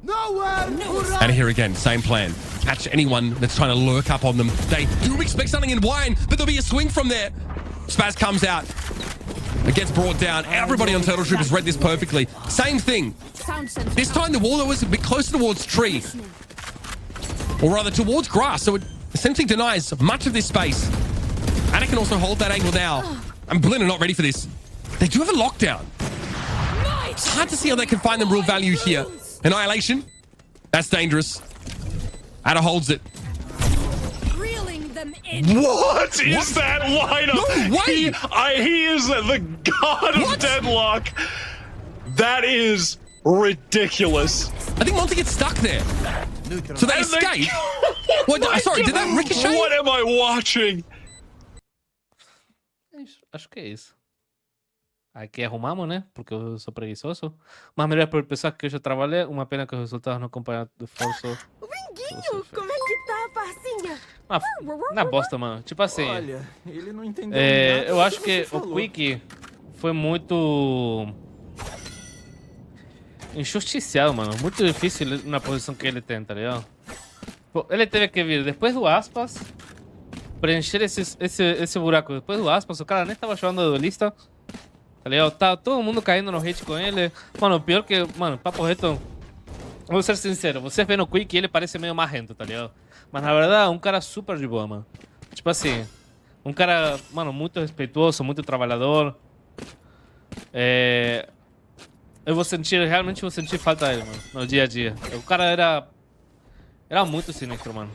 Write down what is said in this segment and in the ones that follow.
And here again, same plan. Catch anyone that's trying to lurk up on them. They do expect something in wine, but there'll be a swing from there. Spaz comes out. It gets brought down. Everybody on Turtle Troop has read this perfectly. Same thing. This time the wall was a bit closer towards tree. Or rather towards grass, so it essentially denies much of this space. And it can also hold that angle now. And Blinn are not ready for this. They do have a lockdown. It's hard to see how they can find them real value here. Annihilation. That's dangerous. Ada holds it. What is that lineup? No way! He is the god of deadlock. That is ridiculous. I think Monty gets stuck there. So they escape. Sorry, did that ricochet? What am I watching? Acho que é isso. Aqui arrumamos, né? Porque eu sou preguiçoso. Mas melhor por pensar que eu já trabalhei. Uma pena que os resultados não acompanham do esforço. Vinguinho, como é que tá, parcinha? Na bosta, mano. Tipo assim. Olha, ele não entendeu eu acho que o Quick foi muito injusticiado, mano. Muito difícil na posição que ele tem, tá ligado? Ele teve que vir depois do Aspas, preencher esse buraco. Depois do Aspas, o cara nem tava chamando a duelista. Tá ligado? Tá todo mundo caindo no hate com ele. Mano, pior que... Mano, papo reto... Vou ser sincero. Você vê no Quick ele parece meio marrento, tá ligado? Mas na verdade é um cara super de boa, mano. Tipo assim... Um cara, mano, muito respeitoso, muito trabalhador. Eu vou sentir... Realmente vou sentir falta dele, mano. No dia a dia. O cara era... Era muito sinistro, mano.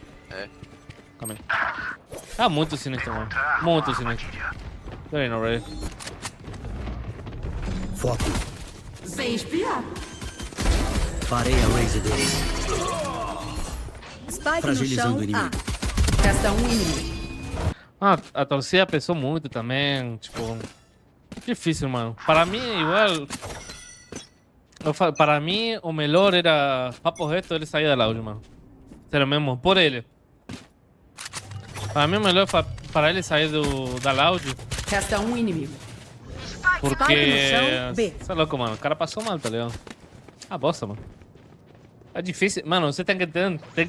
Calma aí. Era muito sinistro, mano. Muito sinistro. Very not ready. Foco. Sem espiar. Parei a Razer deles. Spike Fragilizando no o chão. inimigo. Resta um inimigo. A torcida pesou muito também, tipo... Difícil, mano. Para mim, igual... Para mim, o melhor era... Papo reto, ele sair da LOUD, mano. Sério mesmo, por ele. Para mim, o melhor para ele sair da LOUD. Resta um inimigo. Porque... Você é louco, mano. O cara passou mal, tá ligado? Bosta, mano. É difícil. Mano, você tem que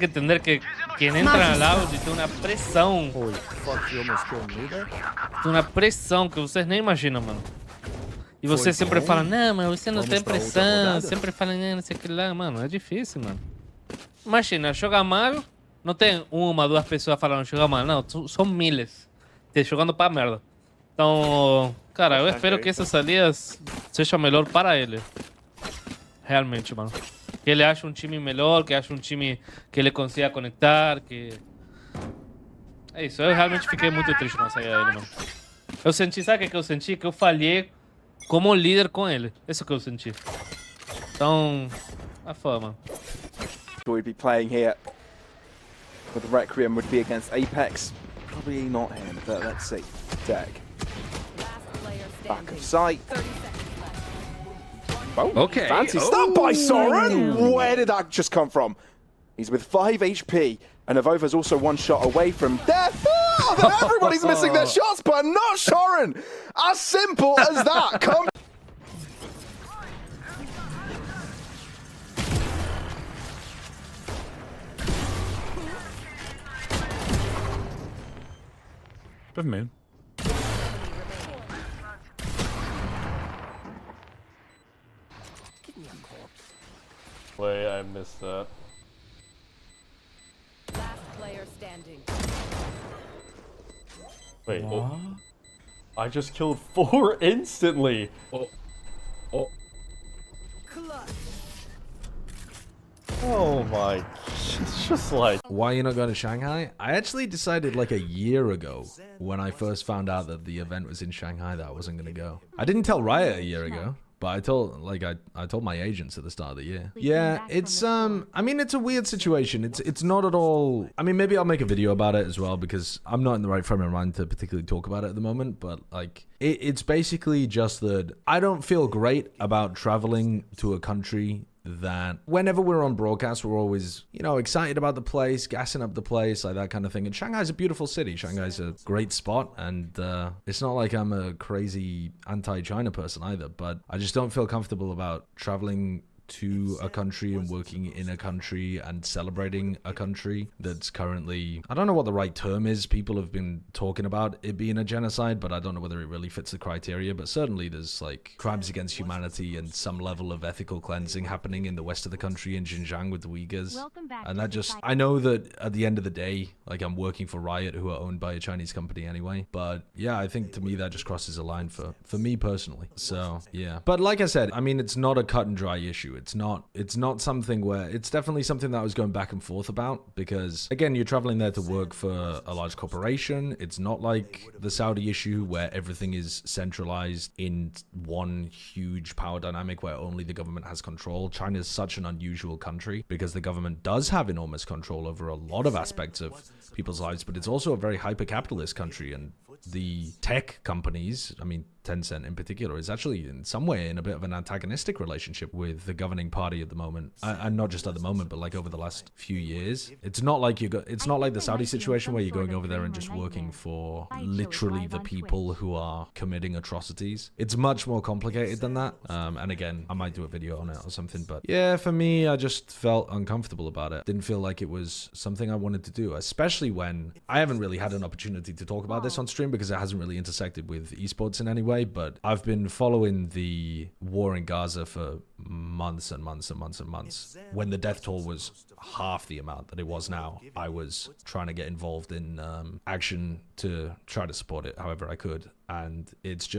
entender que quem entra na LOUD tem uma pressão. Tem uma pressão que vocês nem imaginam, mano. E você sempre fala, não, mas você não tem pressão. Sempre fala, não sei o que lá. Mano, é difícil, mano. Imagina, joga mal. Não tem uma, duas pessoas falando joga mal. Não, são miles. Te jogando pra merda. Então, cara, eu espero que essas salidas sejam melhor para ele. Realmente, mano. Que ele ache um time melhor, que ache um time que ele consiga conectar, que... É isso, eu realmente fiquei muito triste na saída dele, mano. Eu senti, sabe o que eu senti? Que eu falhei como líder com ele. Isso que eu senti. Então, a fama. We'd be playing here with Requiem would be against Apex. Probably not him, but let's see. Deck. Back of sight. Oh, okay. Fancy start by Soren! Where did that just come from? He's with 5 HP, and Avova's also one shot away from death. Oh, everybody's missing their shots, but not Soren! As simple as that. Come. Good man. Wait, I missed that. Last player standing. Wait, oh. I just killed 4 instantly. Oh my, it's just like... Why are you not going to Shanghai? I actually decided like a year ago when I first found out that the event was in Shanghai that I wasn't going to go. I didn't tell Riot a year ago, but I told I told my agents at the start of the year. Yeah, it's I mean, it's a weird situation. It's not at all. I mean, maybe I'll make a video about it as well because I'm not in the right frame of mind to particularly talk about it at the moment, but like it's basically just that I don't feel great about traveling to a country that whenever we're on broadcast, we're always, you know, excited about the place, gassing up the place, like that kind of thing. And Shanghai's a beautiful city. Shanghai's a great spot. And it's not like I'm a crazy anti-China person either, but I just don't feel comfortable about traveling to a country and working in a country and celebrating a country that's currently, I don't know what the right term is. People have been talking about it being a genocide, but I don't know whether it really fits the criteria. But certainly there's like crimes against humanity and some level of ethical cleansing happening in the west of the country in Xinjiang with the Uyghurs. And that just, I know that at the end of the day, like I'm working for Riot, who are owned by a Chinese company anyway. But yeah, I think to me that just crosses a line for me personally. So yeah. But like I said, I mean, it's not a cut and dry issue. It's not something where, it's definitely something that I was going back and forth about, because again, you're traveling there to work for a large corporation. It's not like the Saudi issue where everything is centralized in one huge power dynamic where only the government has control. China is such an unusual country because the government does have enormous control over a lot of aspects of people's lives, but it's also a very hyper-capitalist country, and the tech companies, I mean, Tencent in particular, is actually in some way in a bit of an antagonistic relationship with the governing party at the moment, and not just at the moment, but like over the last few years. It's not like it's not like the Saudi situation where you're going over there and just working for literally the people who are committing atrocities. It's much more complicated than that. And again, I might do a video on it or something, but yeah, for me, I just felt uncomfortable about it. Didn't feel like it was something I wanted to do, especially when I haven't really had an opportunity to talk about this on stream because it hasn't really intersected with esports in any way. But I've been following the war in Gaza for months and months and months and months. When the death toll was half the amount that it was now, I was trying to get involved in action to try to support it however I could. And it's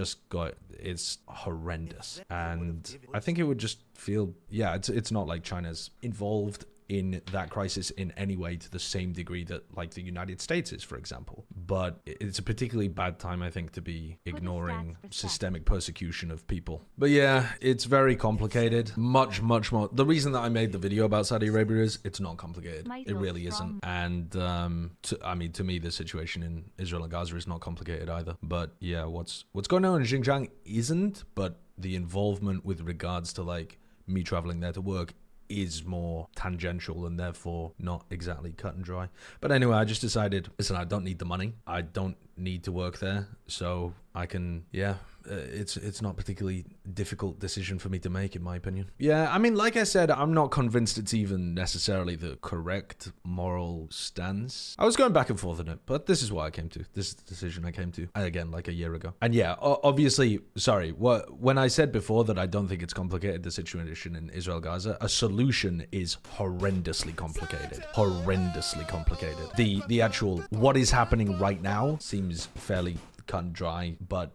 horrendous. And I think it would just feel, yeah, it's not like China's involved in that crisis in any way to the same degree that like the United States is, for example. But it's a particularly bad time, I think, to be ignoring systemic persecution of people. But yeah, it's very complicated. Much more. The reason that I made the video about Saudi Arabia is it's not complicated. It really isn't. And I mean, to me, the situation in Israel and Gaza is not complicated either. But yeah, what's going on in Xinjiang isn't, but the involvement with regards to like me traveling there to work is more tangential and therefore not exactly cut and dry. But anyway, I just decided, listen, I don't need the money. I don't need to work there. So I can, yeah, it's not particularly difficult decision for me to make, in my opinion. Yeah, I mean, like I said, I'm not convinced it's even necessarily the correct moral stance. I was going back and forth on it, but this is what I came to. This is the decision I came to, again, like a year ago. And yeah, obviously, sorry, when I said before that I don't think it's complicated, the situation in Israel, Gaza, a solution is horrendously complicated. Horrendously complicated. The actual, what is happening right now seems fairly cut and dry, but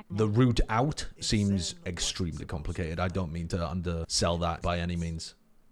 the route out seems extremely complicated. I don't mean to undersell that by any means.